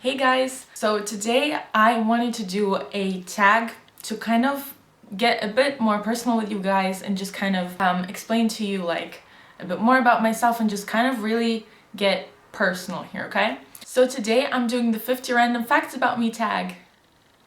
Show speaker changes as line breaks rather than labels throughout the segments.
Hey guys! So today I wanted to do a tag to kind of get a bit more personal with you guys and just kind of explain to you like a bit more about myself and just kind of really get personal here, okay? So today I'm doing the 50 random facts about me tag.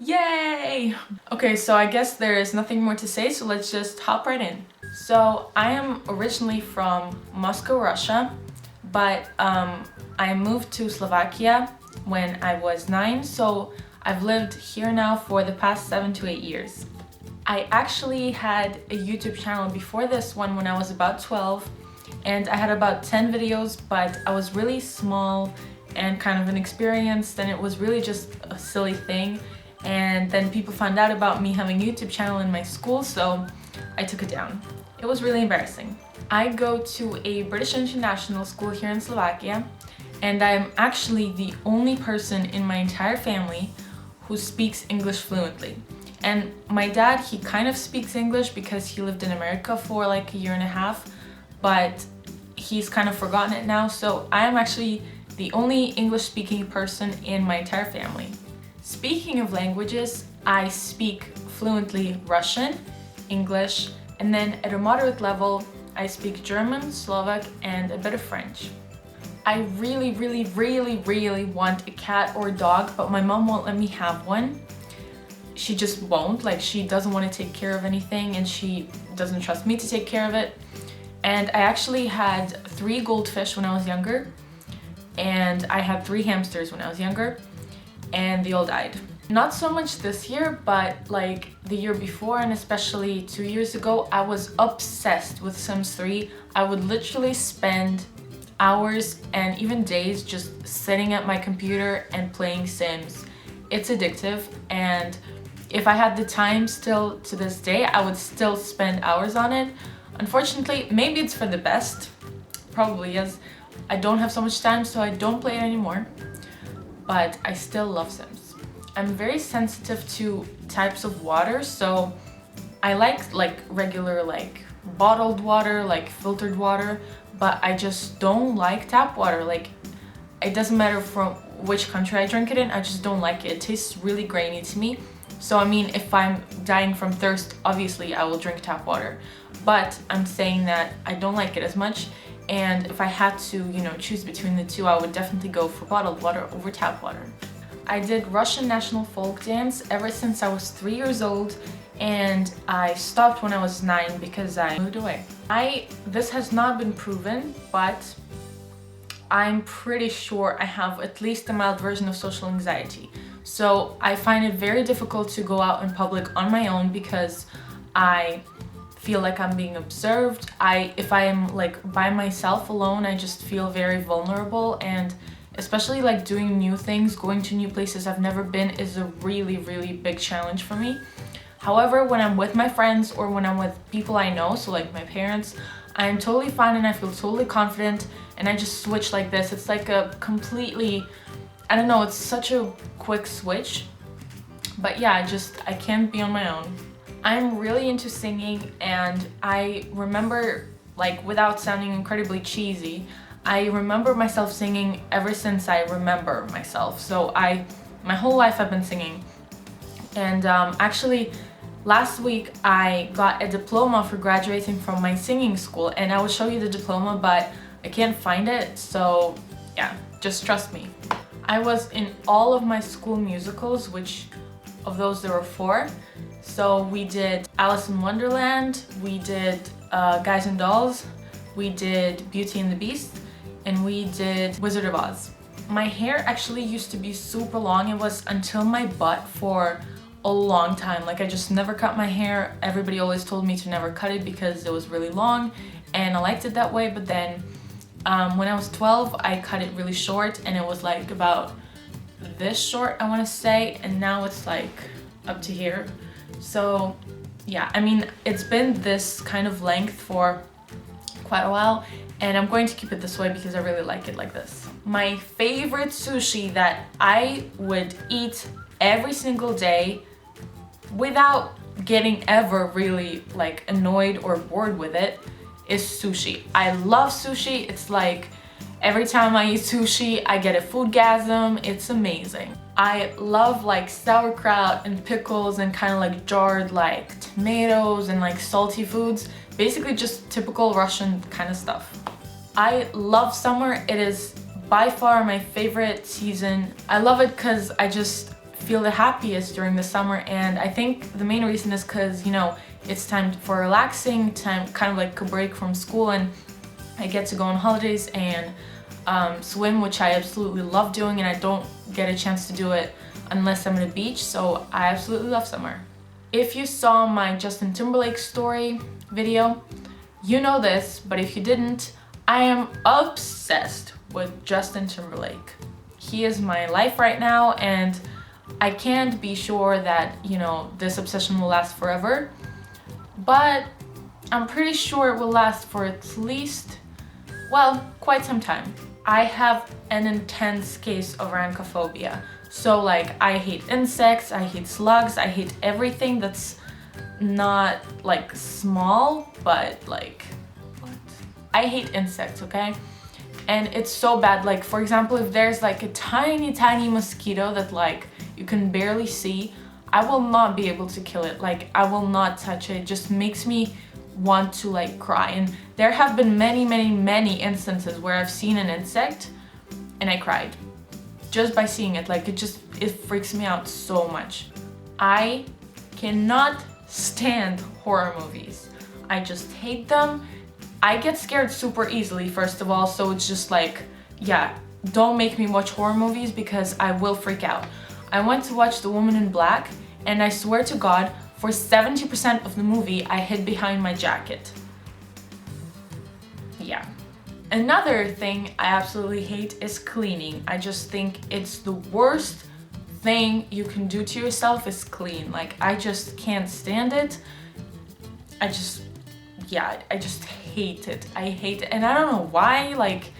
Yay! Okay, so I guess there is nothing more to say, so let's just hop right in. So I am originally from Moscow, Russia, but I moved to Slovakia when I was 9, so I've lived here now for the past 7 to 8 years. I actually had a YouTube channel before this one when I was about 12, and I had about 10 videos, but I was really small and kind of inexperienced, and it was really just a silly thing. And then people found out about me having a YouTube channel in my school, so I took it down. It was really embarrassing. I go to a British international school here in Slovakia, and I'm actually the only person in my entire family who speaks English fluently. And my dad, he kind of speaks English because he lived in America for like a year and a half, but he's kind of forgotten it now, so I am actually the only English-speaking person in my entire family. Speaking of languages, I speak fluently Russian, English, and then at a moderate level, I speak German, Slovak, and a bit of French. I really want a cat or a dog, but my mom won't let me have one. She just won't, like she doesn't want to take care of anything and she doesn't trust me to take care of it. And I actually had 3 goldfish when I was younger, and I had 3 hamsters when I was younger, and they all died. Not so much this year, but like the year before and especially 2 years ago, I was obsessed with Sims 3. I would literally spend hours and even days just sitting at my computer and playing Sims. It's addictive, and if I had the time still to this day, I would still spend hours on it. Unfortunately, maybe it's for the best, probably is. I don't have so much time, so I don't play it anymore, but I still love Sims. I'm very sensitive to types of water, so I like regular like bottled water, like filtered water, but I just don't like tap water. Like, it doesn't matter from which country I drink it in, I just don't like it. It tastes really grainy to me. So I mean, if I'm dying from thirst, obviously I will drink tap water, but I'm saying that I don't like it as much, and if I had to, choose between the two, I would definitely go for bottled water over tap water. I did Russian national folk dance ever since I was 3 years old, and I stopped when I was 9 because I moved away. This has not been proven, but I'm pretty sure I have at least a mild version of social anxiety. So I find it very difficult to go out in public on my own because I feel like I'm being observed. If I am like by myself alone, I just feel very vulnerable, and especially like doing new things, going to new places I've never been is a really big challenge for me. However, when I'm with my friends or when I'm with people I know, so like my parents, I'm totally fine and I feel totally confident, and I just switch like this. It's like a completely, I don't know, it's such a quick switch. But yeah, I can't be on my own. I'm really into singing, and I remember, like without sounding incredibly cheesy, I remember myself singing ever since I remember myself. So my whole life I've been singing. And actually, last week I got a diploma for graduating from my singing school, and I will show you the diploma, but I can't find it, so yeah, just trust me. I was in all of my school musicals, which of those there were 4. So we did Alice in Wonderland, we did Guys and Dolls, we did Beauty and the Beast, and we did Wizard of Oz. My hair actually used to be super long. It was until my butt for a long time. Like, I just never cut my hair. Everybody always told me to never cut it because it was really long, and I liked it that way. But then when I was 12, I cut it really short, and it was like about this short, I want to say, and now it's like up to here. So yeah, I mean, it's been this kind of length for quite a while, and I'm going to keep it this way because I really like it like this. My favorite sushi that I would eat every single day without getting ever really like annoyed or bored with it is sushi. I love sushi. It's like Every time I eat sushi, I get a foodgasm. It's amazing. I love like sauerkraut and pickles and kind of like jarred like tomatoes and like salty foods. Basically just typical Russian kind of stuff. I love summer. It is by far my favorite season. I love it because I just feel the happiest during the summer, and I think the main reason is because, you know, it's time for relaxing, time kind of like a break from school, and I get to go on holidays and swim, which I absolutely love doing, and I don't get a chance to do it unless I'm at a beach, so I absolutely love summer. If you saw my Justin Timberlake story video, you know this, but if you didn't, I am obsessed with Justin Timberlake. He is my life right now, and I can't be sure that, you know, this obsession will last forever, but I'm pretty sure it will last for at least, well, quite some time. I have an intense case of Antophobia. So like, I hate insects, I hate slugs, I hate everything that's not like small, but like, what? I hate insects, okay? And it's so bad. Like, for example, if there's like a tiny mosquito that like you can barely see, I will not be able to kill it. Like, I will not touch it. It just makes me want to like cry. And there have been many instances where I've seen an insect and I cried just by seeing it. Like, it freaks me out so much. I cannot stand horror movies. I just hate them. I get scared super easily, first of all, so it's just like, yeah, don't make me watch horror movies because I will freak out. I went to watch The Woman in Black, and I swear to God, for 70% of the movie, I hid behind my jacket. Yeah. Another thing I absolutely hate is cleaning. I just think it's the worst thing you can do to yourself is clean. Like, I just can't stand it. I just hate it. I hate it, and I don't know why. Like,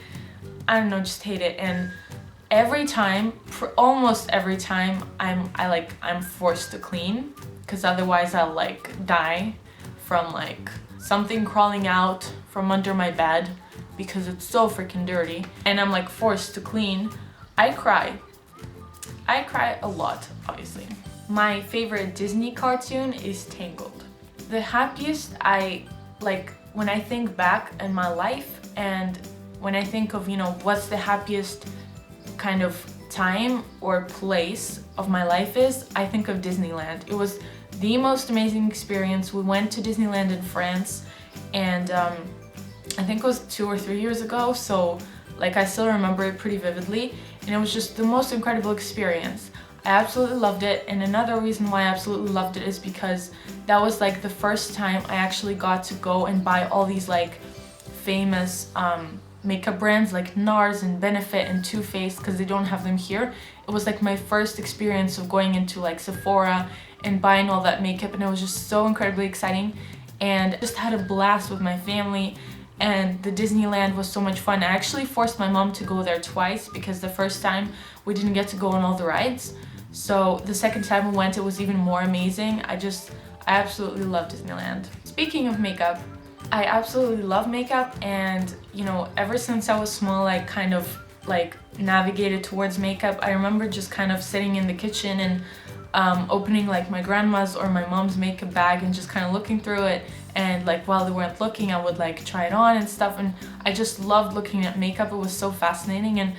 I don't know, just hate it. And every time, almost every time, I'm forced to clean, because otherwise I'll like die from like something crawling out from under my bed because it's so freaking dirty, and I'm like forced to clean. I cry a lot, obviously. My favorite Disney cartoon is Tangled. The happiest when I think back in my life, and when I think of, you know, what's the happiest kind of time or place of my life is, I think of Disneyland. It was the most amazing experience. We went to Disneyland in France, and I think it was 2 or 3 years ago, so like I still remember it pretty vividly, and it was just the most incredible experience. I absolutely loved it, and another reason why I absolutely loved it is because that was like the first time I actually got to go and buy all these like famous makeup brands like NARS and Benefit and Too Faced, because they don't have them here. It was like my first experience of going into like Sephora and buying all that makeup, and it was just so incredibly exciting, and I just had a blast with my family. And the Disneyland was so much fun. I actually forced my mom to go there twice because the first time we didn't get to go on all the rides. So the second time we went, it was even more amazing. I absolutely love Disneyland. Speaking of makeup, I absolutely love makeup, and you know, ever since I was small, I kind of like navigated towards makeup. I remember just kind of sitting in the kitchen and opening like my grandma's or my mom's makeup bag and just kind of looking through it, and like while they weren't looking, I would like try it on and stuff, and I just loved looking at makeup. It was so fascinating, and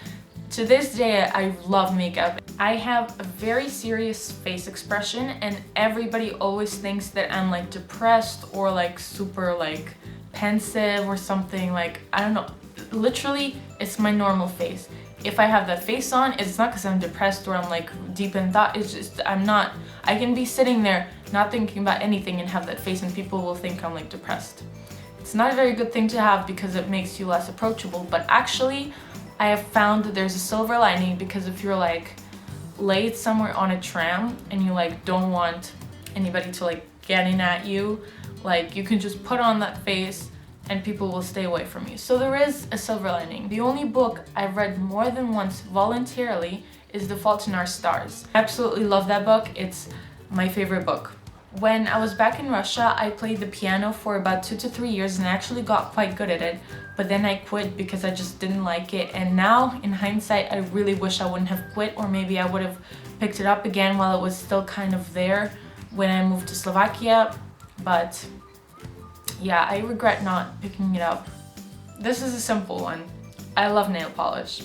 to this day I love makeup. I have a very serious face expression, and everybody always thinks that I'm like depressed or like super like pensive or something. Like, I don't know, literally it's my normal face. If I have that face on, it's not because I'm depressed or I'm like deep in thought. It's just I can be sitting there not thinking about anything and have that face, and people will think I'm like depressed. It's not a very good thing to have because it makes you less approachable, but actually I have found that there's a silver lining, because if you're like late somewhere on a tram and you like don't want anybody to like get in at you, like you can just put on that face and people will stay away from you. So there is a silver lining. The only book I've read more than once voluntarily is The Fault in Our Stars. I absolutely love that book. It's my favorite book. When I was back in Russia, I played the piano for about 2 to 3 years and I actually got quite good at it, but then I quit because I just didn't like it. And now in hindsight, I really wish I wouldn't have quit, or maybe I would have picked it up again while it was still kind of there when I moved to Slovakia. But yeah, I regret not picking it up. This is a simple one. I love nail polish.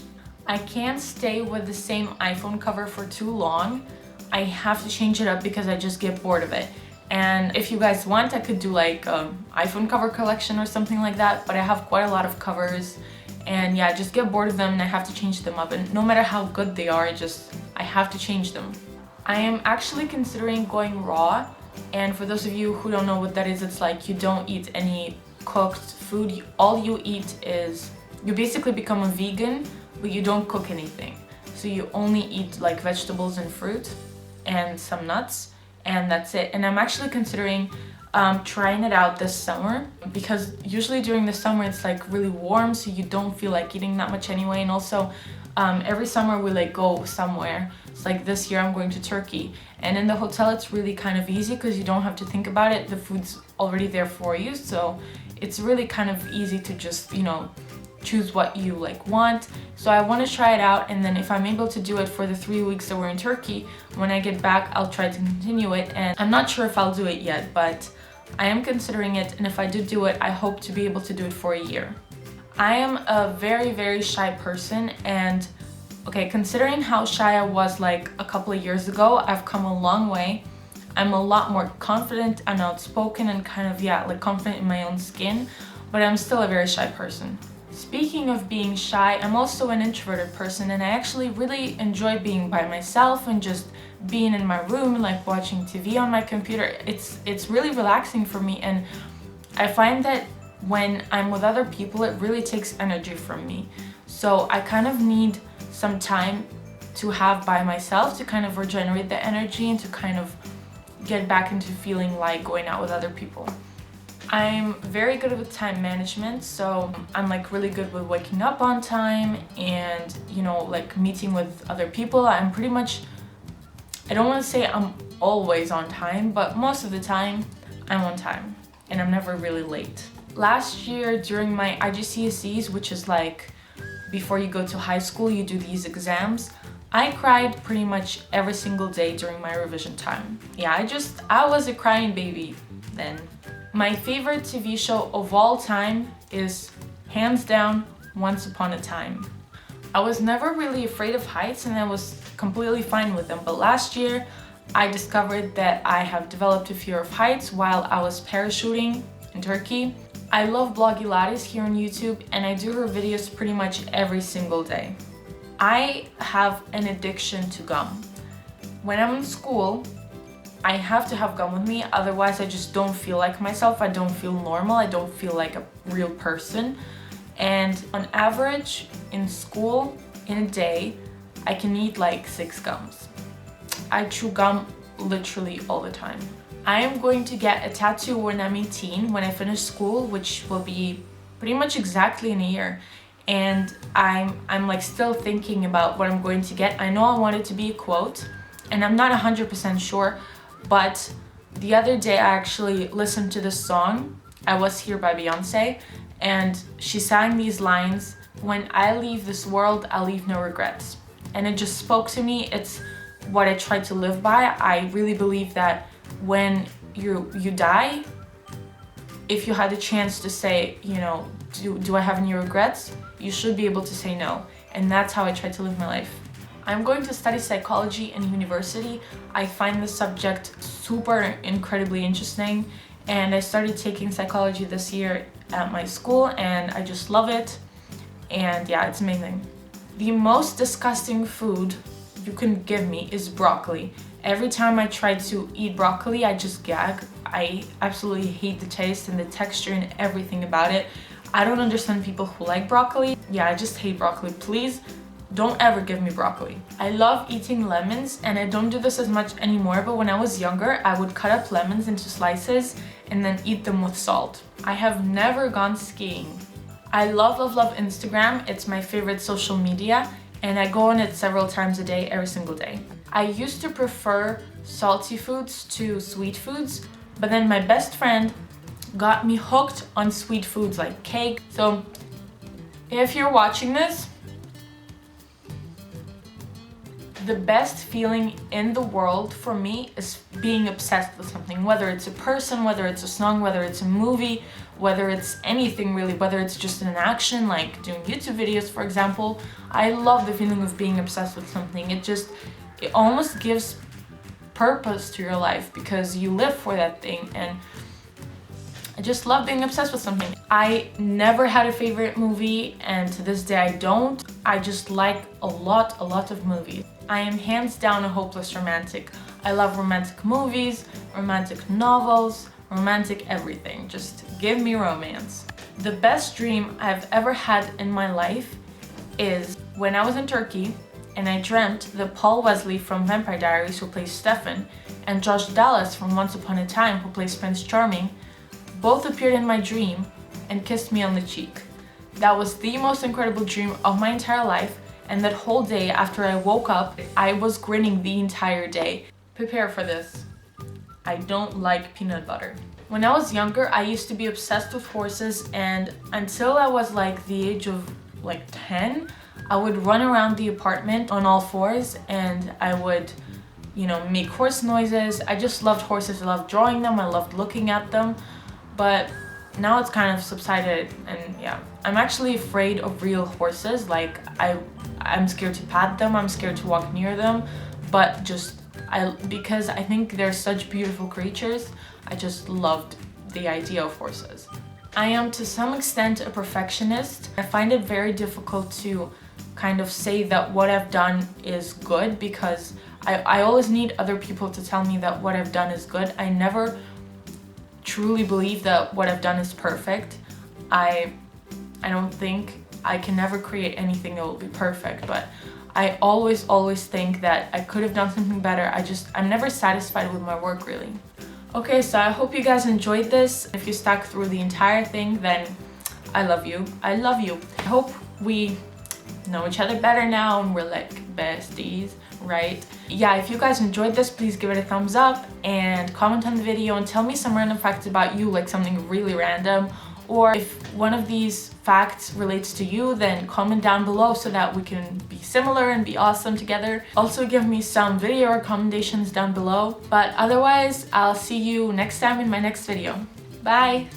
I can't stay with the same iPhone cover for too long. I have to change it up because I just get bored of it. And if you guys want, I could do like iPhone cover collection or something like that, but I have quite a lot of covers, and yeah, I just get bored of them and I have to change them up. And no matter how good they are, I have to change them. I am actually considering going raw, and for those of you who don't know what that is, it's like you don't eat any cooked food. All you eat is, you basically become a vegan, but you don't cook anything. So you only eat like vegetables and fruit and some nuts, and that's it. And I'm actually considering trying it out this summer, because usually during the summer it's like really warm, so you don't feel like eating that much anyway. And also every summer we like go somewhere. It's like this year I'm going to Turkey, and in the hotel it's really kind of easy because you don't have to think about it. The food's already there for you, so it's really kind of easy to just, you know, choose what you like want. So I want to try it out, and then if I'm able to do it for the 3 weeks that we're in Turkey, when I get back I'll try to continue it. And I'm not sure if I'll do it yet, but I am considering it, and if I do it, I hope to be able to do it for a year. I am a very, very shy person, and okay, considering how shy I was like a couple of years ago, I've come a long way. I'm a lot more confident and outspoken and kind of, yeah, like confident in my own skin, but I'm still a very shy person. Speaking of being shy, I'm also an introverted person, and I actually really enjoy being by myself and just being in my room, like watching TV on my computer. It's really relaxing for me, and I find that when I'm with other people, it really takes energy from me. So I kind of need some time to have by myself to kind of regenerate the energy and to kind of get back into feeling like going out with other people. I'm very good with time management, so I'm like really good with waking up on time and, you know, like meeting with other people. I'm pretty much, I don't want to say I'm always on time, but most of the time I'm on time and I'm never really late. Last year during my Igcs, which is like before you go to high school, you do these exams, I cried pretty much every single day during my revision time. Yeah, I was a crying baby then. My favorite TV show of all time is, hands down, Once Upon a Time. I was never really afraid of heights and I was completely fine with them, but last year I discovered that I have developed a fear of heights while I was parachuting in Turkey. I love Bloggy Ladis here on YouTube, and I do her videos pretty much every single day. I have an addiction to gum. When I'm in school, I have to have gum with me, otherwise I just don't feel like myself. I don't feel normal. I don't feel like a real person. And on average in school, in a day, I can eat like 6 gums. I chew gum literally all the time. I am going to get a tattoo when I'm 18, when I finish school, which will be pretty much exactly in a year. And I'm like still thinking about what I'm going to get. I know I want it to be a quote, and I'm not 100% sure. But the other day I actually listened to this song, I Was Here by Beyonce, and she sang these lines, "When I leave this world, I'll leave no regrets." And it just spoke to me. It's what I try to live by. I really believe that when you die, if you had a chance to say, you know, do I have any regrets? You should be able to say no. And that's how I try to live my life. I'm going to study psychology in university. I find the subject super incredibly interesting, and I started taking psychology this year at my school, and I just love it. And yeah, it's amazing. The most disgusting food you can give me is broccoli. Every time I try to eat broccoli, I just gag. I absolutely hate the taste and the texture and everything about it. I don't understand people who like broccoli. Yeah, I just hate broccoli. Please don't ever give me broccoli. I love eating lemons, and I don't do this as much anymore, but when I was younger, I would cut up lemons into slices and then eat them with salt. I have never gone skiing. I love Instagram. It's my favorite social media, and I go on it several times a day, every single day. I used to prefer salty foods to sweet foods, but then my best friend got me hooked on sweet foods like cake. So if you're watching this, the best feeling in the world for me is being obsessed with something, whether it's a person, whether it's a song, whether it's a movie, whether it's anything really, whether it's just an action like doing YouTube videos, for example. I love the feeling of being obsessed with something. It almost gives purpose to your life because you live for that thing, and I just love being obsessed with something. I never had a favorite movie, and to this day I don't. I just like a lot of movies. I am hands down a hopeless romantic. I love romantic movies, romantic novels, romantic everything. Just give me romance. The best dream I've ever had in my life is when I was in Turkey and I dreamt that Paul Wesley from Vampire Diaries, who plays Stefan, and Josh Dallas from Once Upon a Time, who plays Prince Charming, both appeared in my dream and kissed me on the cheek. That was the most incredible dream of my entire life, and that whole day after I woke up, I was grinning the entire day. Prepare for this. I don't like peanut butter. When I was younger, I used to be obsessed with horses, and until I was like the age of like 10, I would run around the apartment on all fours, and I would, make horse noises. I just loved horses. I loved drawing them. I loved looking at them. But now it's kind of subsided, and yeah, I'm actually afraid of real horses. Like I'm scared to pat them, I'm scared to walk near them, but because I think they're such beautiful creatures, I just loved the idea of horses. I am to some extent a perfectionist. I find it very difficult to kind of say that what I've done is good, because I always need other people to tell me that what I've done is good. I never truly believe that what I've done is perfect. I don't think I can never create anything that will be perfect, but I always think that I could have done something better. I'm never satisfied with my work, really. Okay, so I hope you guys enjoyed this. If you stuck through the entire thing, then I love you. I love you. I hope we know each other better now and we're like besties, right? Yeah, if you guys enjoyed this, please give it a thumbs up and comment on the video and tell me some random facts about you, like something really random. Or if one of these facts relates to you, then comment down below so that we can be similar and be awesome together. Also give me some video recommendations down below. But otherwise, I'll see you next time in my next video. Bye!